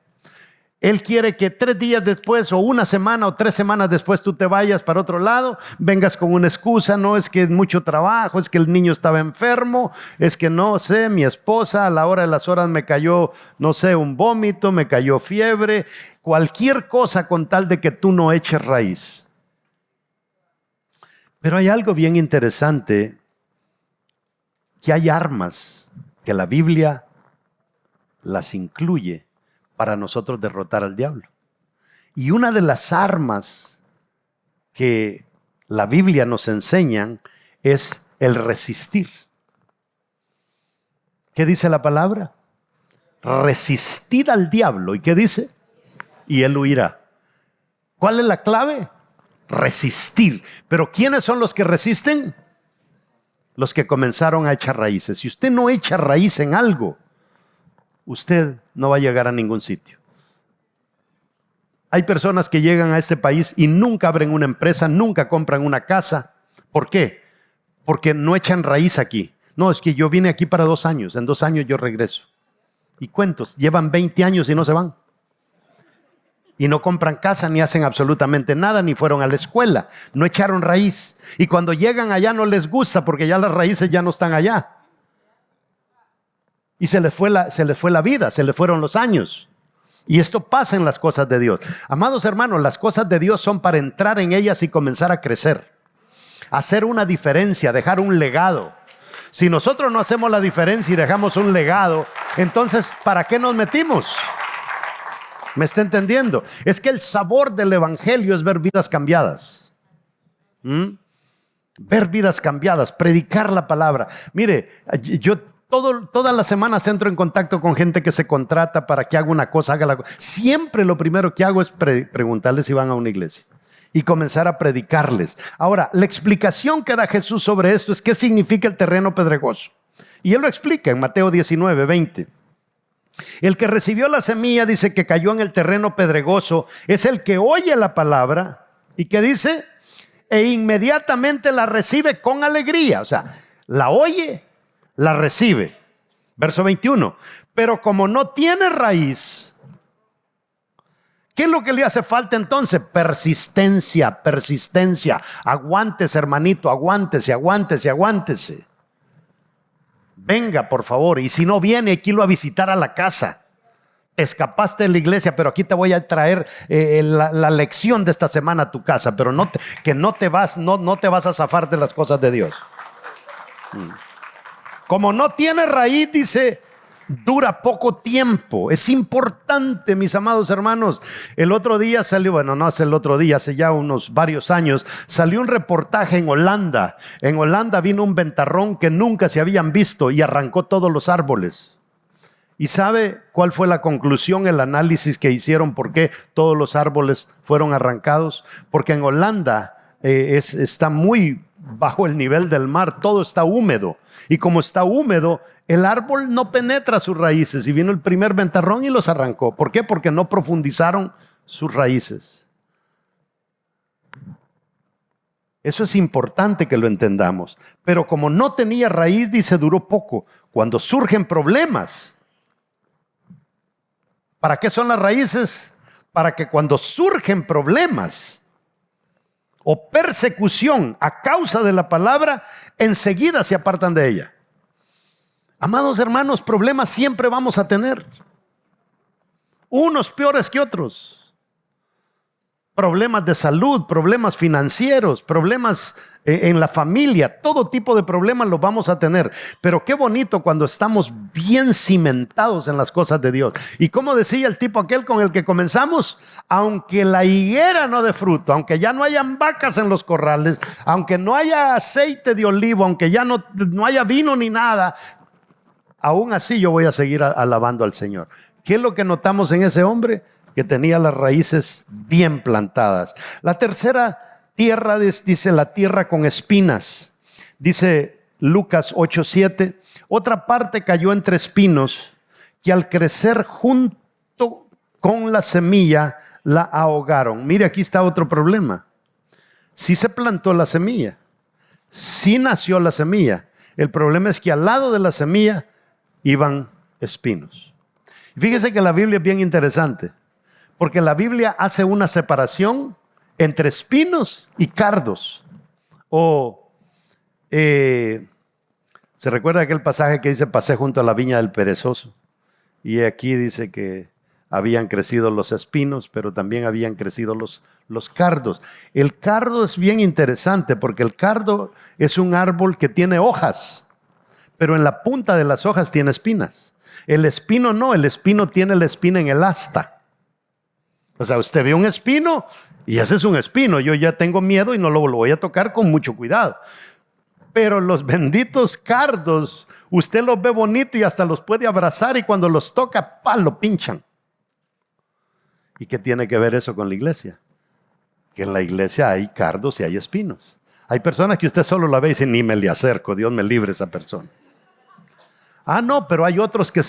Él quiere que 3 días después o 1 semana o 3 semanas después tú te vayas para otro lado, vengas con una excusa, no es que es mucho trabajo, es que el niño estaba enfermo, es que no sé, mi esposa a la hora de las horas me cayó, no sé, un vómito, me cayó fiebre, cualquier cosa con tal de que tú no eches raíz. Pero hay algo bien interesante, que hay armas que la Biblia las incluye para nosotros derrotar al diablo. Y una de las armas que la Biblia nos enseña es el resistir. ¿Qué dice la palabra? Resistid al diablo. ¿Y qué dice? Y él huirá. ¿Cuál es la clave? Resistir. Pero ¿quiénes son los que resisten? Los que comenzaron a echar raíces. Si usted no echa raíz en algo, usted no va a llegar a ningún sitio. Hay personas que llegan a este país y nunca abren una empresa, nunca compran una casa. ¿Por qué? Porque no echan raíz aquí. No, es que yo vine aquí para 2 años. En 2 años yo regreso. Y cuentos, llevan 20 años y no se van. Y no compran casa, ni hacen absolutamente nada, ni fueron a la escuela. No echaron raíz. Y cuando llegan allá no les gusta porque ya las raíces ya no están allá. Y se les fue la vida, se les fueron los años. Y esto pasa en las cosas de Dios. Amados hermanos, las cosas de Dios son para entrar en ellas y comenzar a crecer. Hacer una diferencia, dejar un legado. Si nosotros no hacemos la diferencia y dejamos un legado, entonces ¿para qué nos metimos? ¿Me está entendiendo? Es que el sabor del evangelio es ver vidas cambiadas. Ver vidas cambiadas, predicar la palabra. Mire, yo todas las semanas entro en contacto con gente que se contrata para que haga una cosa, haga la cosa. Siempre lo primero que hago es preguntarles si van a una iglesia y comenzar a predicarles. Ahora, la explicación que da Jesús sobre esto es qué significa el terreno pedregoso. Y él lo explica en Mateo 19, 20. El que recibió la semilla, dice, que cayó en el terreno pedregoso, es el que oye la palabra y que dice, e inmediatamente la recibe con alegría. O sea, la oye, la recibe. Verso 21. Pero como no tiene raíz, ¿qué es lo que le hace falta entonces? Persistencia, persistencia. Aguántese, hermanito, aguántese, aguántese, aguántese. Venga, por favor. Y si no viene, aquí lo a visitar a la casa. Te escapaste de la iglesia, pero aquí te voy a traer la lección de esta semana a tu casa. Pero no te vas a zafar de las cosas de Dios. Como no tiene raíz, dice, dura poco tiempo. Es importante, mis amados hermanos. El otro día salió, bueno, no hace el otro día, hace ya unos varios años, salió un reportaje en Holanda. En Holanda vino un ventarrón que nunca se habían visto y arrancó todos los árboles. ¿Y sabe cuál fue la conclusión, el análisis que hicieron? ¿Por qué todos los árboles fueron arrancados? Porque en Holanda está muy bajo el nivel del mar, todo está húmedo. Y como está húmedo, el árbol no penetra sus raíces. Y vino el primer ventarrón y los arrancó. ¿Por qué? Porque no profundizaron sus raíces. Eso es importante que lo entendamos. Pero como no tenía raíz, dice, duró poco. Cuando surgen problemas, ¿para qué son las raíces? Para que cuando surgen problemas o persecución a causa de la palabra, enseguida se apartan de ella. Amados hermanos, problemas siempre vamos a tener. Unos peores que otros. Problemas de salud, problemas financieros, problemas en la familia, todo tipo de problemas los vamos a tener. Pero qué bonito cuando estamos bien cimentados en las cosas de Dios. Y como decía el tipo aquel con el que comenzamos, aunque la higuera no dé fruto, aunque ya no hayan vacas en los corrales, aunque no haya aceite de olivo, aunque ya no haya vino ni nada, aún así yo voy a seguir alabando al Señor. ¿Qué es lo que notamos en ese hombre? Que tenía las raíces bien plantadas. La tercera tierra, dice, la tierra con espinas. Dice Lucas 8:7. Otra parte cayó entre espinos que al crecer junto con la semilla la ahogaron. Mire, aquí está otro problema. Sí se plantó la semilla, sí nació la semilla. El problema es que al lado de la semilla iban espinos. Fíjese que la Biblia es bien interesante. Porque la Biblia hace una separación entre espinos y cardos. ¿Se recuerda aquel pasaje que dice, pasé junto a la viña del perezoso? Y aquí dice que habían crecido los espinos, pero también habían crecido los cardos. El cardo es bien interesante porque el cardo es un árbol que tiene hojas, pero en la punta de las hojas tiene espinas. El espino no, el espino tiene la espina en el asta. O sea, usted ve un espino y ese es un espino. Yo ya tengo miedo y no lo voy a tocar, con mucho cuidado. Pero los benditos cardos, usted los ve bonito y hasta los puede abrazar, y cuando los toca, ¡pam!, lo pinchan. ¿Y qué tiene que ver eso con la iglesia? Que en la iglesia hay cardos y hay espinos. Hay personas que usted solo la ve y dice, ni me le acerco, Dios me libre esa persona. Ah, no, pero hay otros que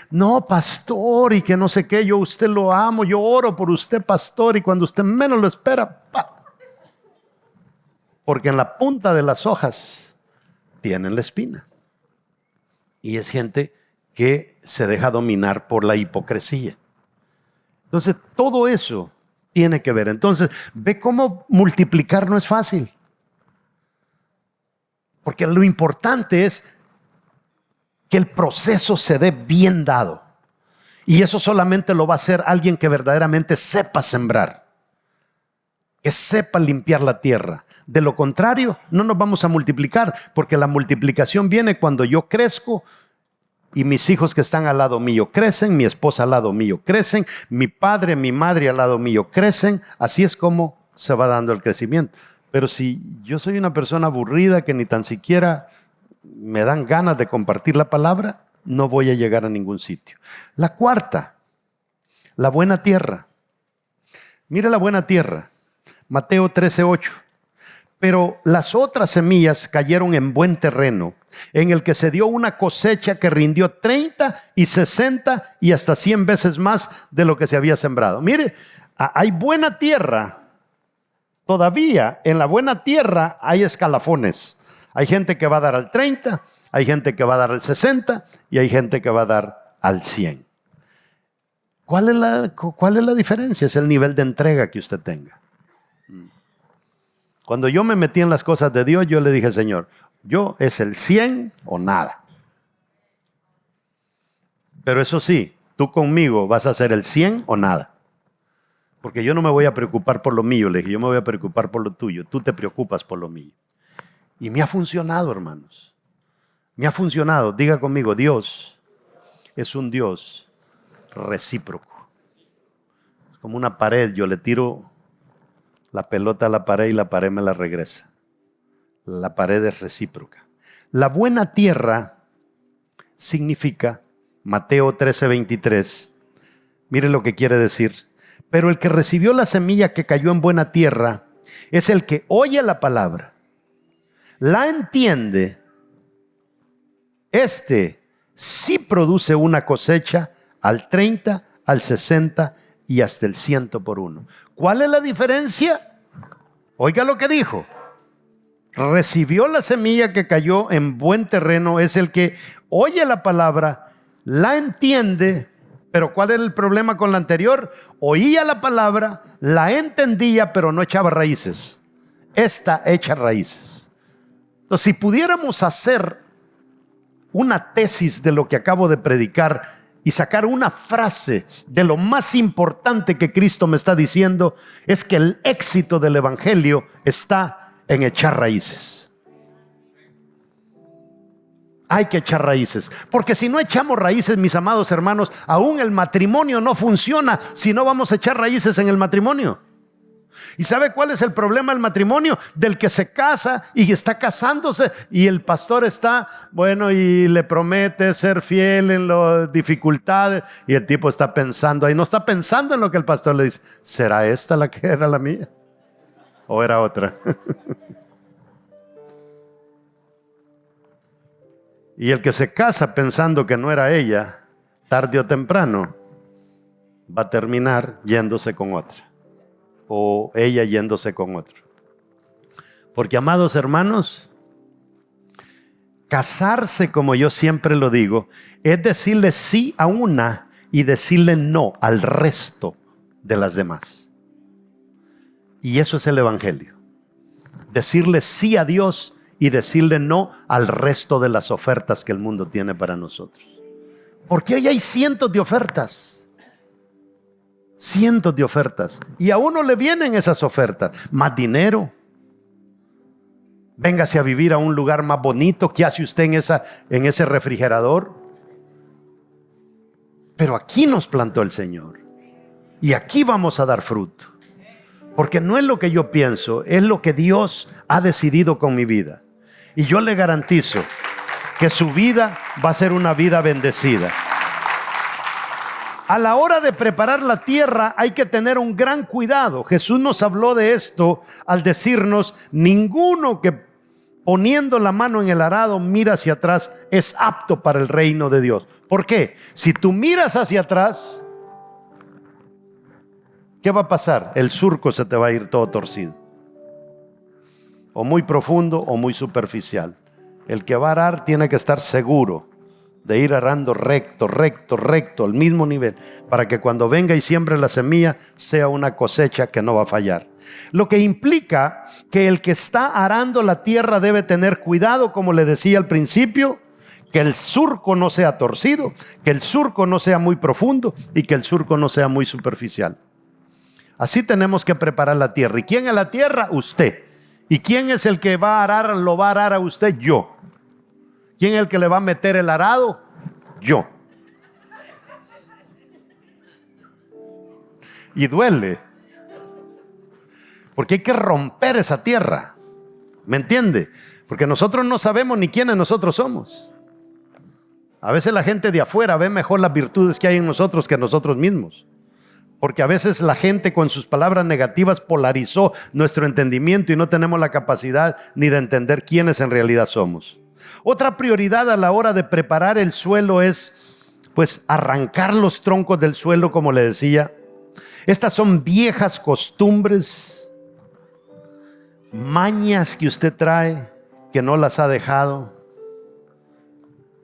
no, pastor, y que no sé qué, yo a usted lo amo, yo oro por usted, pastor, y cuando usted menos lo espera, ¡pa! Porque en la punta de las hojas tienen la espina. Y es gente que se deja dominar por la hipocresía. Entonces, todo eso tiene que ver. Entonces, ve cómo multiplicar no es fácil. Porque lo importante es que el proceso se dé bien dado. Y eso solamente lo va a hacer alguien que verdaderamente sepa sembrar, que sepa limpiar la tierra. De lo contrario, no nos vamos a multiplicar, porque la multiplicación viene cuando yo crezco y mis hijos que están al lado mío crecen, mi esposa al lado mío crecen, mi padre, mi madre al lado mío crecen. Así es como se va dando el crecimiento. Pero si yo soy una persona aburrida que ni tan siquiera me dan ganas de compartir la palabra, no voy a llegar a ningún sitio. La cuarta, la buena tierra. Mire la buena tierra, Mateo 13:8. Pero las otras semillas cayeron en buen terreno, en el que se dio una cosecha que rindió 30 y 60 y hasta 100 veces más de lo que se había sembrado. Mire, hay buena tierra. Todavía en la buena tierra hay escalafones. Hay gente que va a dar al 30, hay gente que va a dar al 60 y hay gente que va a dar al 100. ¿Cuál es la diferencia? Es el nivel de entrega que usted tenga. Cuando yo me metí en las cosas de Dios, yo le dije, Señor, yo es el 100 o nada. Pero eso sí, tú conmigo vas a hacer el 100 o nada. Porque yo no me voy a preocupar por lo mío, le dije, yo me voy a preocupar por lo tuyo. Tú te preocupas por lo mío. Y me ha funcionado, hermanos. Me ha funcionado. Diga conmigo, Dios es un Dios recíproco. Es como una pared, yo le tiro la pelota a la pared y la pared me la regresa. La pared es recíproca. La buena tierra significa, Mateo 13:23, mire lo que quiere decir. Pero el que recibió la semilla que cayó en buena tierra es el que oye la palabra, la entiende. Este sí produce una cosecha al 30, al 60 y hasta el 100 por uno. ¿Cuál es la diferencia? Oiga lo que dijo. Recibió la semilla que cayó en buen terreno, es el que oye la palabra, la entiende. Pero ¿cuál era el problema con la anterior? Oía la palabra, la entendía, pero no echaba raíces. Esta echa raíces. Entonces, si pudiéramos hacer una tesis de lo que acabo de predicar y sacar una frase de lo más importante que Cristo me está diciendo, es que el éxito del evangelio está en echar raíces. Hay que echar raíces, porque si no echamos raíces, mis amados hermanos, aún el matrimonio no funciona si no vamos a echar raíces en el matrimonio. ¿Y sabe cuál es el problema del matrimonio? Del que se casa y está casándose y el pastor está, bueno, y le promete ser fiel en las dificultades, y el tipo está pensando ahí, no está pensando en lo que el pastor le dice. ¿Será esta la que era la mía? ¿O era otra? Y el que se casa pensando que no era ella, tarde o temprano va a terminar yéndose con otra, o ella yéndose con otro. Porque, amados hermanos, casarse, como yo siempre lo digo, es decirle sí a una y decirle no al resto de las demás. Y eso es el evangelio. Decirle sí a Dios y decirle no al resto de las ofertas que el mundo tiene para nosotros. Porque hoy hay cientos de ofertas. Cientos de ofertas. Y a uno le vienen esas ofertas. Más dinero. Véngase a vivir a un lugar más bonito. ¿Qué hace usted en ese refrigerador? Pero aquí nos plantó el Señor. Y aquí vamos a dar fruto. Porque no es lo que yo pienso, es lo que Dios ha decidido con mi vida. Y yo le garantizo que su vida va a ser una vida bendecida. A la hora de preparar la tierra hay que tener un gran cuidado. Jesús nos habló de esto al decirnos: ninguno que poniendo la mano en el arado mira hacia atrás es apto para el reino de Dios. ¿Por qué? Si tú miras hacia atrás, ¿qué va a pasar? El surco se te va a ir todo torcido, o muy profundo o muy superficial. El que va a arar tiene que estar seguro de ir arando recto, recto, recto, al mismo nivel, para que cuando venga y siembre la semilla sea una cosecha que no va a fallar. Lo que implica que el que está arando la tierra debe tener cuidado, como le decía al principio, que el surco no sea torcido, que el surco no sea muy profundo y que el surco no sea muy superficial. Así tenemos que preparar la tierra. ¿Y quién es la tierra? Usted. ¿Y quién es el que va a arar? Lo va a arar a usted. Yo. ¿Quién es el que le va a meter el arado? Yo. Y duele, porque hay que romper esa tierra. ¿Me entiende? Porque nosotros no sabemos ni quiénes nosotros somos. A veces la gente de afuera ve mejor las virtudes que hay en nosotros que nosotros mismos. Porque a veces la gente con sus palabras negativas polarizó nuestro entendimiento y no tenemos la capacidad ni de entender quiénes en realidad somos. Otra prioridad a la hora de preparar el suelo es, pues, arrancar los troncos del suelo, como le decía. Estas son viejas costumbres, mañas que usted trae, que no las ha dejado.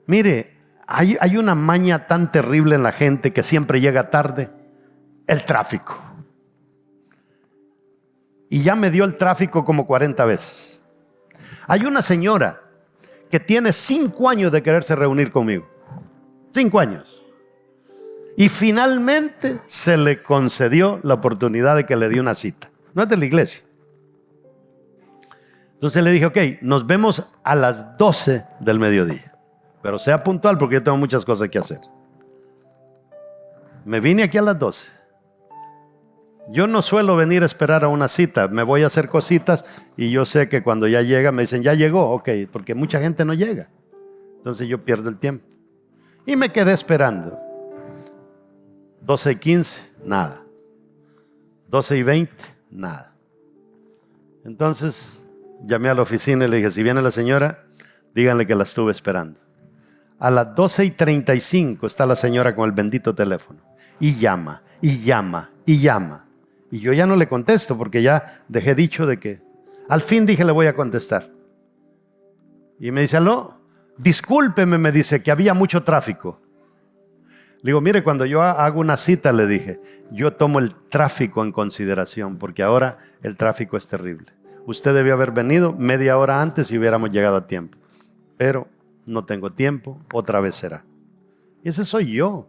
Mire, hay una maña tan terrible en la gente que siempre llega tarde: el tráfico. Y ya me dio el tráfico como 40 veces. Hay una señora que tiene 5 años de quererse reunir conmigo. 5 años. Y finalmente se le concedió la oportunidad de que le dé una cita. No es de la iglesia. Entonces le dije: ok, nos vemos a las 12 del mediodía. Pero sea puntual porque yo tengo muchas cosas que hacer. Me vine aquí a las 12. Yo no suelo venir a esperar a una cita. Me voy a hacer cositas y yo sé que cuando ya llega me dicen: ya llegó, ok, porque mucha gente no llega. Entonces yo pierdo el tiempo. Y me quedé esperando. 12:15, nada. 12:20, nada. Entonces llamé a la oficina y le dije: si viene la señora, díganle que la estuve esperando. A las 12:35 está la señora con el bendito teléfono. Y llama, y llama, y llama. Y yo ya no le contesto porque ya dejé dicho de que al fin dije: le voy a contestar. Y me dice: aló, discúlpeme, me dice, que había mucho tráfico. Le digo: mire, cuando yo hago una cita, le dije, yo tomo el tráfico en consideración, porque ahora el tráfico es terrible. Usted debió haber venido media hora antes y hubiéramos llegado a tiempo. Pero no tengo tiempo, otra vez será. Y ese soy yo.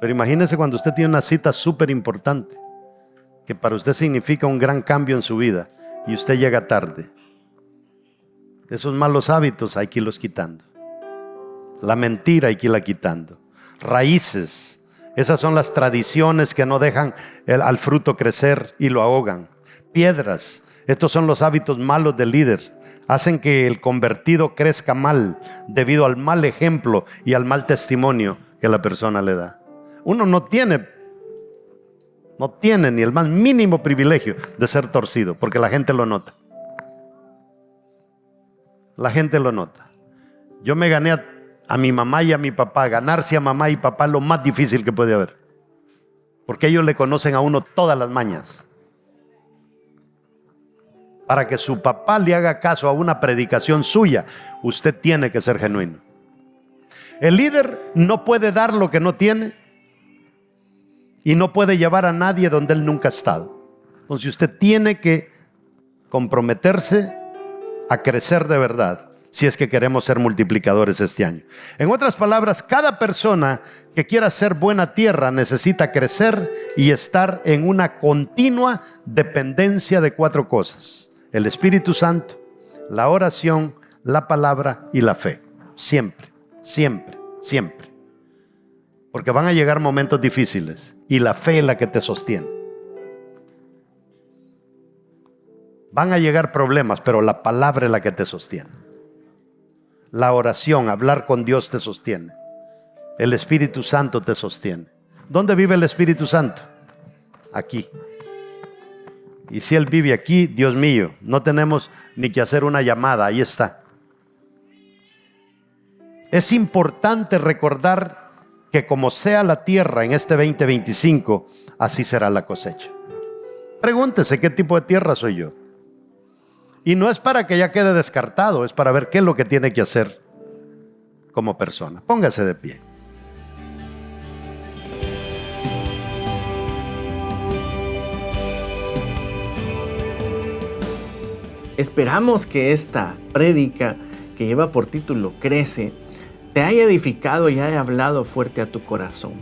Pero imagínese cuando usted tiene una cita súper importante, que para usted significa un gran cambio en su vida, y usted llega tarde. Esos malos hábitos hay que irlos quitando. La mentira hay que irla quitando. Raíces, esas son las tradiciones que no dejan al fruto crecer y lo ahogan. Piedras, estos son los hábitos malos del líder. Hacen que el convertido crezca mal debido al mal ejemplo y al mal testimonio que la persona le da. Uno no tiene ni el más mínimo privilegio de ser torcido, porque la gente lo nota. La gente lo nota. Yo me gané a mi mamá y a mi papá. Ganarse a mamá y papá es lo más difícil que puede haber, porque ellos le conocen a uno todas las mañas. Para que su papá le haga caso a una predicación suya, usted tiene que ser genuino. El líder no puede dar lo que no tiene y no puede llevar a nadie donde él nunca ha estado. Entonces usted tiene que comprometerse a crecer de verdad si es que queremos ser multiplicadores este año. En otras palabras, cada persona que quiera ser buena tierra necesita crecer y estar en una continua dependencia de 4 cosas: el Espíritu Santo, la oración, la palabra y la fe. Siempre, siempre, siempre. Porque van a llegar momentos difíciles y la fe es la que te sostiene. Van a llegar problemas, pero la palabra es la que te sostiene. La oración, hablar con Dios te sostiene. El Espíritu Santo te sostiene. ¿Dónde vive el Espíritu Santo? Aquí. Y si Él vive aquí, Dios mío, no tenemos ni que hacer una llamada, ahí está. Es importante recordar que como sea la tierra en este 2025, así será la cosecha. Pregúntese qué tipo de tierra soy yo. Y no es para que ya quede descartado, es para ver qué es lo que tiene que hacer como persona. Póngase de pie. Esperamos que esta prédica que lleva por título Crece te haya edificado y haya hablado fuerte a tu corazón.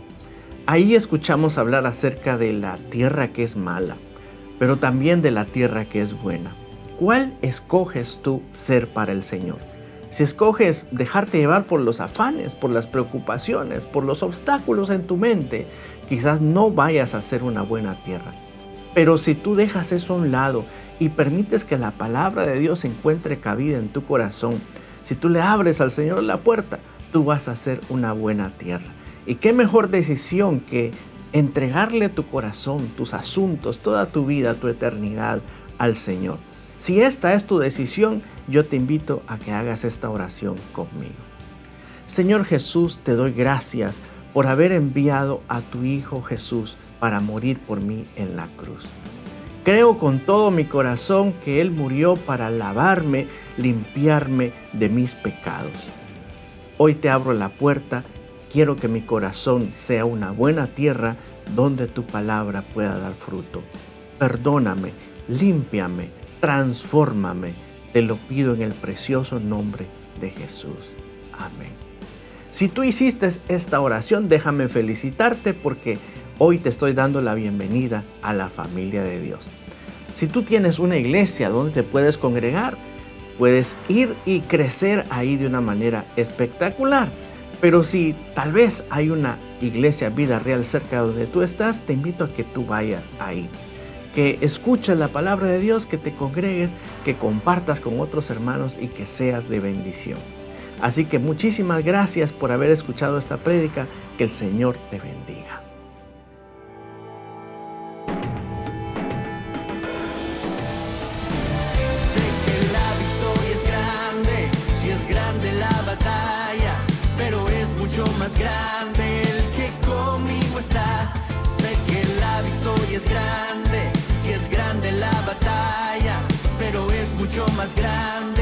Ahí escuchamos hablar acerca de la tierra que es mala, pero también de la tierra que es buena. ¿Cuál escoges tú ser para el Señor? Si escoges dejarte llevar por los afanes, por las preocupaciones, por los obstáculos en tu mente, quizás no vayas a ser una buena tierra. Pero si tú dejas eso a un lado y permites que la palabra de Dios encuentre cabida en tu corazón, si tú le abres al Señor la puerta, tú vas a ser una buena tierra. Y qué mejor decisión que entregarle tu corazón, tus asuntos, toda tu vida, tu eternidad al Señor. Si esta es tu decisión, yo te invito a que hagas esta oración conmigo. Señor Jesús, te doy gracias por haber enviado a tu Hijo Jesús para morir por mí en la cruz. Creo con todo mi corazón que Él murió para lavarme, limpiarme de mis pecados. Hoy te abro la puerta, quiero que mi corazón sea una buena tierra donde tu palabra pueda dar fruto. Perdóname, límpiame, transfórmame, te lo pido en el precioso nombre de Jesús. Amén. Si tú hiciste esta oración, déjame felicitarte porque hoy te estoy dando la bienvenida a la familia de Dios. Si tú tienes una iglesia donde te puedes congregar, puedes ir y crecer ahí de una manera espectacular. Pero si tal vez hay una iglesia Vida Real cerca de donde tú estás, te invito a que tú vayas ahí. Que escuches la palabra de Dios, que te congregues, que compartas con otros hermanos y que seas de bendición. Así que muchísimas gracias por haber escuchado esta prédica. Que el Señor te bendiga. Sé que la victoria es grande, si es grande la batalla, pero es mucho más grande el que conmigo está. Sé que la victoria es grande, si es grande la batalla, pero es mucho más grande